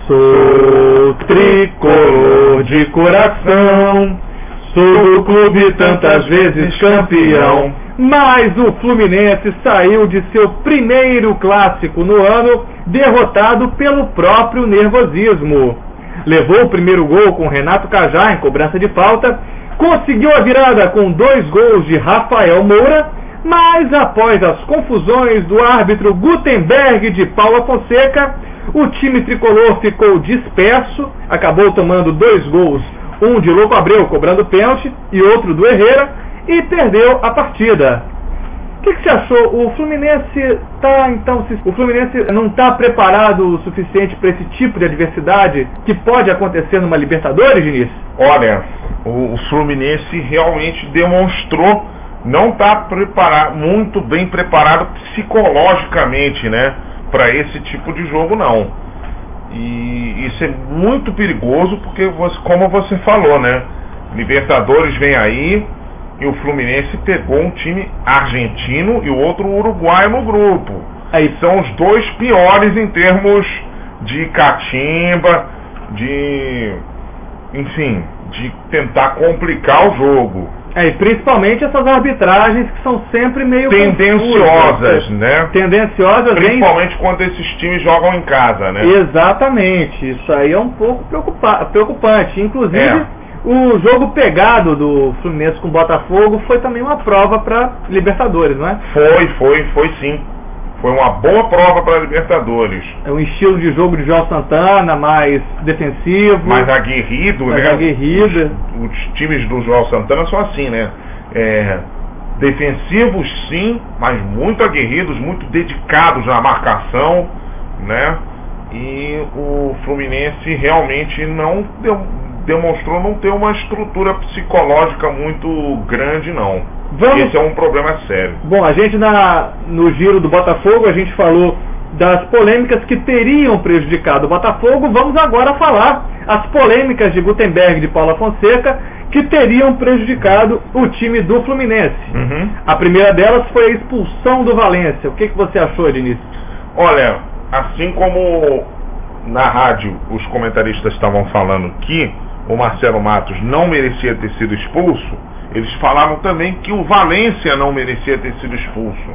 Sou tricolor de coração, sou do clube tantas vezes campeão. Mas o Fluminense saiu de seu primeiro clássico no ano derrotado pelo próprio nervosismo. Levou o primeiro gol com Renato Cajá em cobrança de falta, conseguiu a virada com 2 gols de Rafael Moura, mas após as confusões do árbitro Gutenberg de Paula Fonseca, o time tricolor ficou disperso, acabou tomando 2 gols, um de Louco Abreu cobrando pênalti e outro do Herrera, e perdeu a partida. O que você achou? O Fluminense não está preparado o suficiente para esse tipo de adversidade que pode acontecer numa Libertadores, Diniz? Olha, o Fluminense realmente demonstrou não estar muito bem preparado psicologicamente, né, para esse tipo de jogo, não. E isso é muito perigoso porque, como você falou, né, Libertadores vem aí e o Fluminense pegou um time argentino e o outro uruguaio no grupo. Aí são os 2 piores em termos de catimba, de tentar complicar o jogo. E principalmente essas arbitragens que são sempre meio tendenciosas, confusas, né? Tendenciosas, principalmente quando esses times jogam em casa, né? Exatamente, isso aí é um pouco preocupante. Inclusive, o jogo pegado do Fluminense com o Botafogo foi também uma prova para Libertadores, não é? Foi sim. Foi uma boa prova para Libertadores. É um estilo de jogo de João Santana, mais defensivo. Mais aguerrido, né? Aguerrido. Os times do João Santana são assim, né? Defensivos sim, mas muito aguerridos, muito dedicados na marcação, né? E o Fluminense realmente demonstrou não ter uma estrutura psicológica muito grande, não. Esse é um problema sério. Bom, a gente no giro do Botafogo, a gente falou das polêmicas que teriam prejudicado o Botafogo. Vamos agora falar as polêmicas de Gutenberg de Paula Fonseca que teriam prejudicado o time do Fluminense. A primeira delas foi a expulsão do Valência. O que você achou, Diniz? Olha, assim como na rádio os comentaristas estavam falando que o Marcelo Matos não merecia ter sido expulso, eles falaram também que o Valência não merecia ter sido expulso.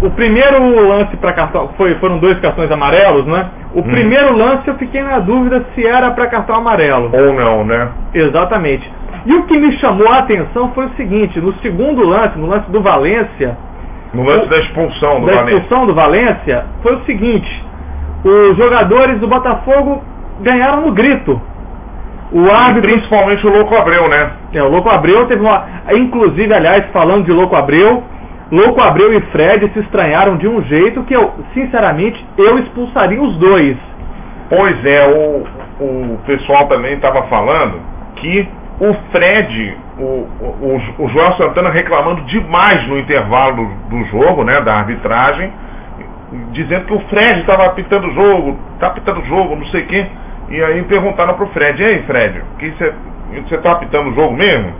O primeiro lance para cartão foram 2 cartões amarelos, né? O primeiro lance eu fiquei na dúvida se era para cartão amarelo ou não, né? Exatamente. E o que me chamou a atenção foi o seguinte: no segundo lance, no lance do Valência, no lance da expulsão do Valência, foi o seguinte: os jogadores do Botafogo ganharam no grito. O árbitro, principalmente o Louco Abreu, né? O Louco Abreu teve inclusive, aliás, falando de Louco Abreu e Fred se estranharam de um jeito que sinceramente, eu expulsaria os 2. Pois é, o pessoal também estava falando que o Fred, o Joel Santana reclamando demais no intervalo do jogo, né, da arbitragem, dizendo que o Fred estava apitando o jogo, não sei o quê. E aí perguntaram pro Fred: ei, Fred, você tá apitando o jogo mesmo?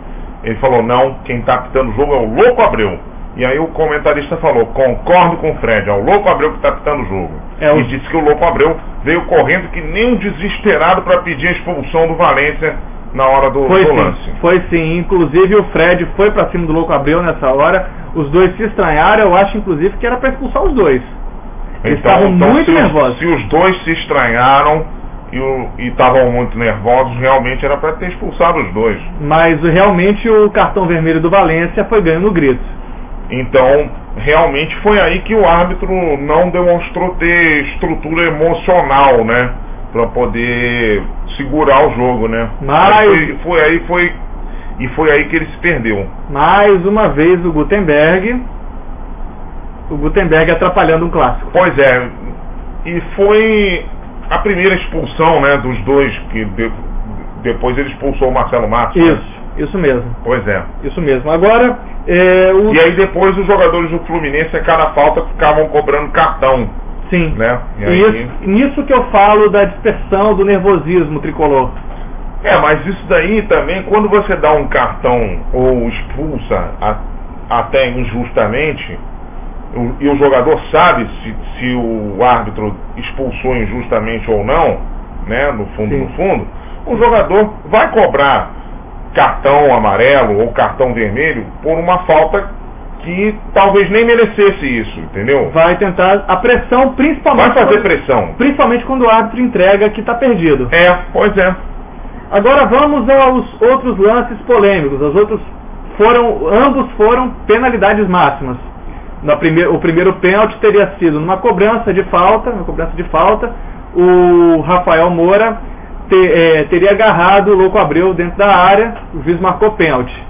Ele falou: não, quem tá apitando o jogo é o Louco Abreu. E aí o comentarista falou: concordo com o Fred, é o Louco Abreu que tá apitando o jogo. E disse que o Louco Abreu veio correndo que nem um desesperado para pedir a expulsão do Valência na hora do lance. Foi sim, inclusive o Fred foi para cima do Louco Abreu nessa hora, os 2 se estranharam, eu acho inclusive que era para expulsar os 2. Eles estavam muito nervosos. Se os 2 se estranharam e estavam muito nervosos, realmente era para ter expulsado os 2. Mas realmente o cartão vermelho do Valência foi ganho no grito. Então, realmente foi aí que o árbitro não demonstrou ter estrutura emocional, né, para poder segurar o jogo, né? Mas foi aí que ele se perdeu. Mais uma vez o Gutenberg atrapalhando um clássico. Pois é, e foi a primeira expulsão, né, dos 2, que depois ele expulsou o Marcelo Matos. Isso mesmo. Pois é. Isso mesmo. Agora, E aí depois os jogadores do Fluminense, a cada falta, ficavam cobrando cartão. Sim. Né? Nisso que eu falo da dispersão, do nervosismo tricolor. Mas isso daí também, quando você dá um cartão ou expulsa até injustamente, e o jogador sabe se o árbitro expulsou injustamente ou não, né, no fundo, o jogador vai cobrar cartão amarelo ou cartão vermelho por uma falta que talvez nem merecesse isso, entendeu? Vai tentar a pressão, principalmente... Vai fazer pressão. Principalmente quando o árbitro entrega que está perdido. Pois é. Agora vamos aos outros lances polêmicos. Ambos foram penalidades máximas. O primeiro pênalti teria sido numa cobrança de falta. O Rafael Moura teria agarrado o Louco Abreu dentro da área. O juiz marcou pênalti.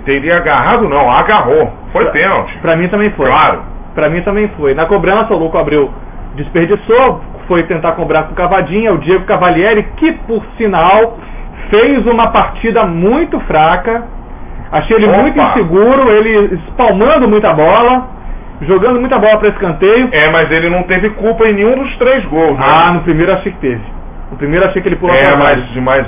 Teria agarrado não, agarrou. Foi pênalti. Pra mim também foi. Claro. Pra mim também foi. Na cobrança, o Louco Abreu desperdiçou, foi tentar cobrar com o Cavadinha, o Diego Cavalieri, que por sinal fez uma partida muito fraca. Achei ele muito inseguro, ele espalmando muita bola, jogando muita bola para escanteio. Mas ele não teve culpa em nenhum dos 3 gols, né? No primeiro achei que teve. No primeiro achei que ele pulou mas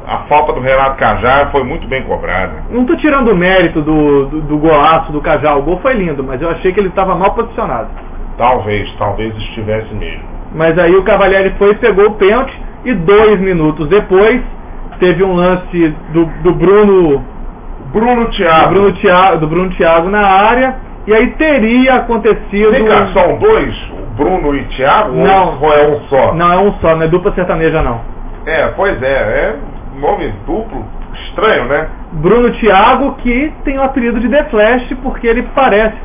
a falta do Renato Cajá foi muito bem cobrada. Não estou tirando o mérito do golaço do Cajá, o gol foi lindo, mas eu achei que ele estava mal posicionado. Talvez estivesse mesmo. Mas aí o Cavalieri foi e pegou o pênalti, e 2 minutos depois teve um lance do Bruno Thiago na área, e aí teria acontecido... Vem cá, são 2? Bruno e Thiago? Não. Ou é um só? Não, é um só, não é dupla sertaneja não. Pois é nome duplo, estranho, né? Bruno Thiago, que tem o apelido de The Flash, porque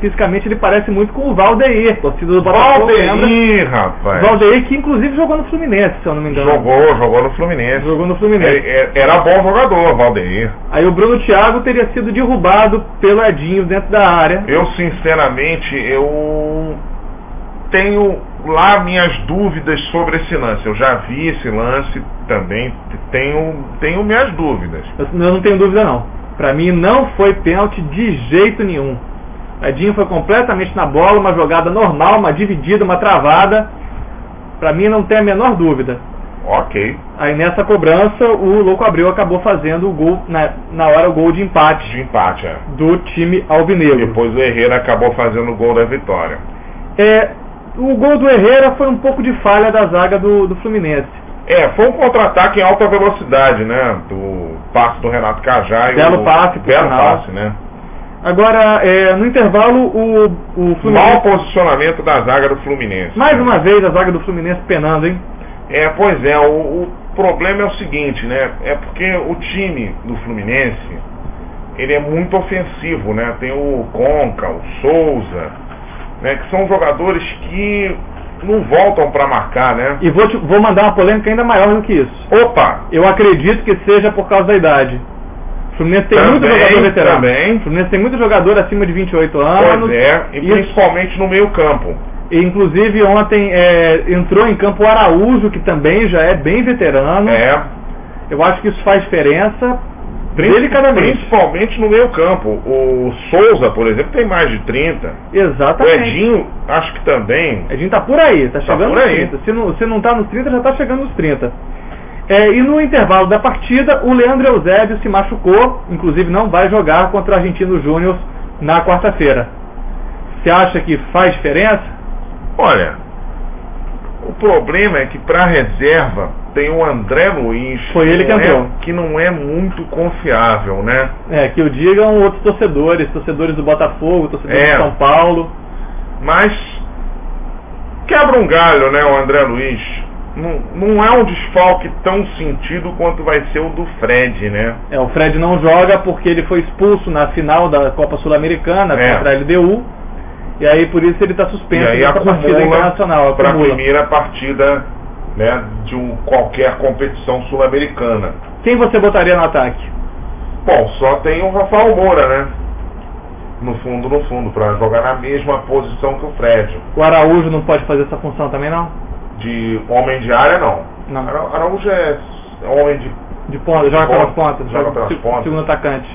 fisicamente ele parece muito com o Valdeir, torcida do Botafogo. Valdeir, rapaz. Valdeir, que inclusive jogou no Fluminense, se eu não me engano. Jogou no Fluminense. Jogou no Fluminense. Era bom jogador, Valdeir. Aí o Bruno Thiago teria sido derrubado pelo Edinho dentro da área. Eu, sinceramente, tenho lá minhas dúvidas sobre esse lance. Eu já vi esse lance também, tenho minhas dúvidas. Eu não tenho dúvida não. Pra mim não foi pênalti de jeito nenhum. O Edinho foi completamente na bola, uma jogada normal, uma dividida, uma travada. Pra mim não tem a menor dúvida. Ok. Aí nessa cobrança o Louco Abreu acabou fazendo o gol, na hora o gol de empate. Do time alvinegro. Depois o Herrera acabou fazendo o gol da vitória. O gol do Herrera foi um pouco de falha da zaga do Fluminense. Foi um contra-ataque em alta velocidade, né? Do passe do Renato Cajá e belo passe, né? Agora, no intervalo, o Fluminense... Mau posicionamento da zaga do Fluminense. Mais uma vez a zaga do Fluminense penando, hein? Pois é, o problema é o seguinte, né? É porque o time do Fluminense, ele é muito ofensivo, né? Tem o Conca, o Souza, né? Que são jogadores que não voltam para marcar, né? E vou mandar uma polêmica ainda maior do que isso. Opa! Eu acredito que seja por causa da idade. O Fluminense tem muito jogador veterano. Também. O Fluminense tem muito jogador acima de 28 anos. Pois e principalmente no meio campo. E, inclusive ontem entrou em campo o Araújo, que também já é bem veterano. Eu acho que isso faz diferença. Delicadamente. Principalmente no meio campo. O Souza, por exemplo, tem mais de 30. Exatamente. O Edinho, acho que também. Edinho tá por aí, tá chegando nos 30. Se não tá nos 30, já tá chegando nos 30. E no intervalo da partida, o Leandro Eusébio se machucou, inclusive não vai jogar contra o Argentino Júnior na quarta-feira. Você acha que faz diferença? Olha, o problema é que para reserva tem o André Luiz. Foi ele que entrou. Que não é muito confiável, né? Que o digam outros torcedores do Botafogo, torcedores de São Paulo. Mas quebra um galho, né, o André Luiz. Não é um desfalque tão sentido quanto vai ser o do Fred, né? O Fred não joga porque ele foi expulso na final da Copa Sul-Americana contra a LDU. E aí por isso ele está suspenso nessa partida internacional. Para a primeira partida, né, de qualquer competição sul-americana. Quem você botaria no ataque? Bom, só tem o Rafael Moura, né? No fundo, para jogar na mesma posição que o Fred. O Araújo não pode fazer essa função também, não? De homem de área, não. Araújo é homem de ponta, joga pelas pontas. Segundo atacante.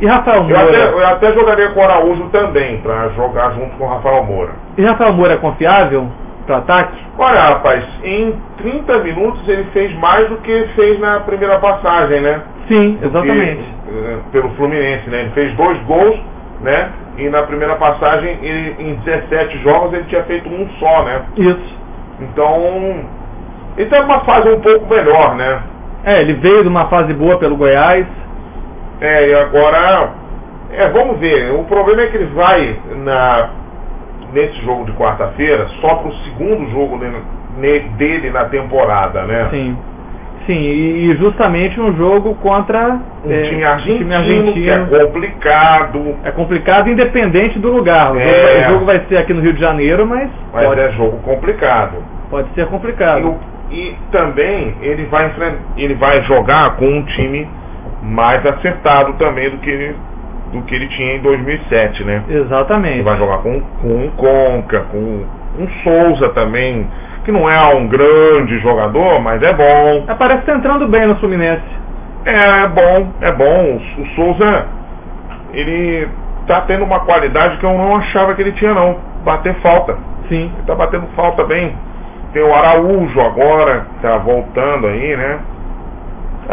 E Rafael Moura? Eu até jogaria com o Araújo também, para jogar junto com o Rafael Moura. E Rafael Moura é confiável para ataque? Olha, rapaz, em 30 minutos ele fez mais do que fez na primeira passagem, né? Sim, exatamente. Pelo Fluminense, né? Ele fez 2 gols, né? E na primeira passagem, em 17 jogos, ele tinha feito um só, né? Isso. Então, isso é uma fase um pouco melhor, né? Ele veio de uma fase boa pelo Goiás. E agora, vamos ver. O problema é que ele vai nesse jogo de quarta-feira só pro segundo jogo dele na temporada, né? Sim. Sim, e justamente um jogo contra um time argentino, que é complicado. É complicado independente do lugar. O jogo vai ser aqui no Rio de Janeiro, mas é jogo complicado. Pode ser complicado. E também ele vai jogar com um time mais acertado também do que ele tinha em 2007, né? Exatamente. Ele vai jogar com um Conca, com um Souza também, que não é um grande jogador, mas é bom. Parece que tá entrando bem no Fluminense. É bom. O Souza, ele tá tendo uma qualidade que eu não achava que ele tinha, não. Bater falta. Sim. Ele tá batendo falta bem. Tem o Araújo agora, tá voltando aí, né?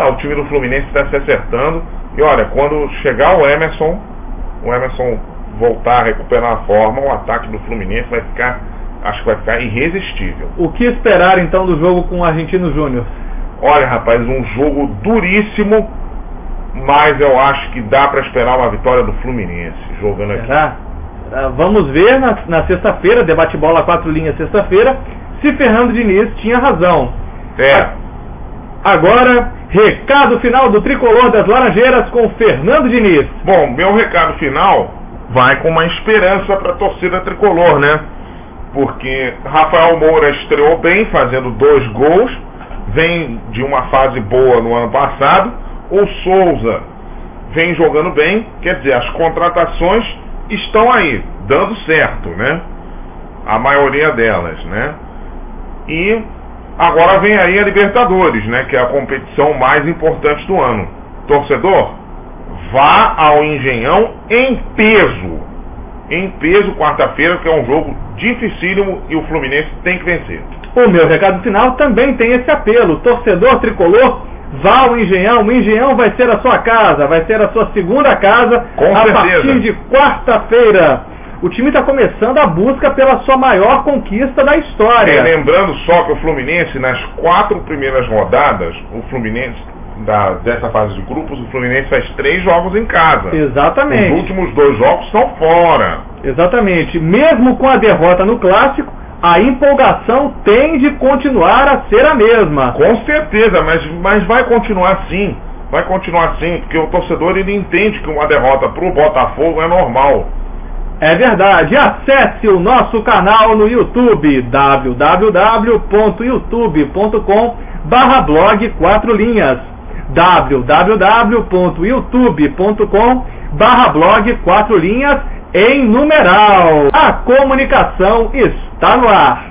O time do Fluminense está se acertando. E olha, quando chegar o Emerson voltar a recuperar a forma, o ataque do Fluminense acho que vai ficar irresistível. O que esperar então do jogo com o Argentino Júnior? Olha, rapaz, um jogo duríssimo, mas eu acho que dá para esperar uma vitória do Fluminense jogando aqui. Será? Vamos ver na sexta-feira, debate bola 4 linhas sexta-feira, se Fernando Diniz tinha razão. Agora, recado final do Tricolor das Laranjeiras com Fernando Diniz. Bom, meu recado final vai com uma esperança para a torcida tricolor, né? Porque Rafael Moura estreou bem, fazendo 2 gols, vem de uma fase boa no ano passado. O Souza vem jogando bem, quer dizer, as contratações estão aí, dando certo, né? A maioria delas, né? E agora vem aí a Libertadores, né? Que é a competição mais importante do ano. Torcedor, vá ao Engenhão em peso. Em peso, quarta-feira, que é um jogo dificílimo e o Fluminense tem que vencer. O meu recado final também tem esse apelo. Torcedor tricolor, vá ao Engenhão. O Engenhão vai ser a sua casa, vai ser a sua segunda casa. Com a certeza. Partir de quarta-feira. O time está começando a busca pela sua maior conquista da história. Lembrando só que o Fluminense, nas 4 primeiras rodadas, o Fluminense, dessa fase de grupos, o Fluminense faz 3 jogos em casa. Exatamente. Os últimos 2 jogos são fora. Exatamente. Mesmo com a derrota no Clássico, a empolgação tem de continuar a ser a mesma. Com certeza, mas vai continuar sim. Vai continuar sim, porque o torcedor ele entende que uma derrota para o Botafogo é normal. É verdade. Acesse o nosso canal no YouTube, www.youtube.com/blog 4 linhas. www.youtube.com/blog 4 linhas em numeral. A comunicação está no ar.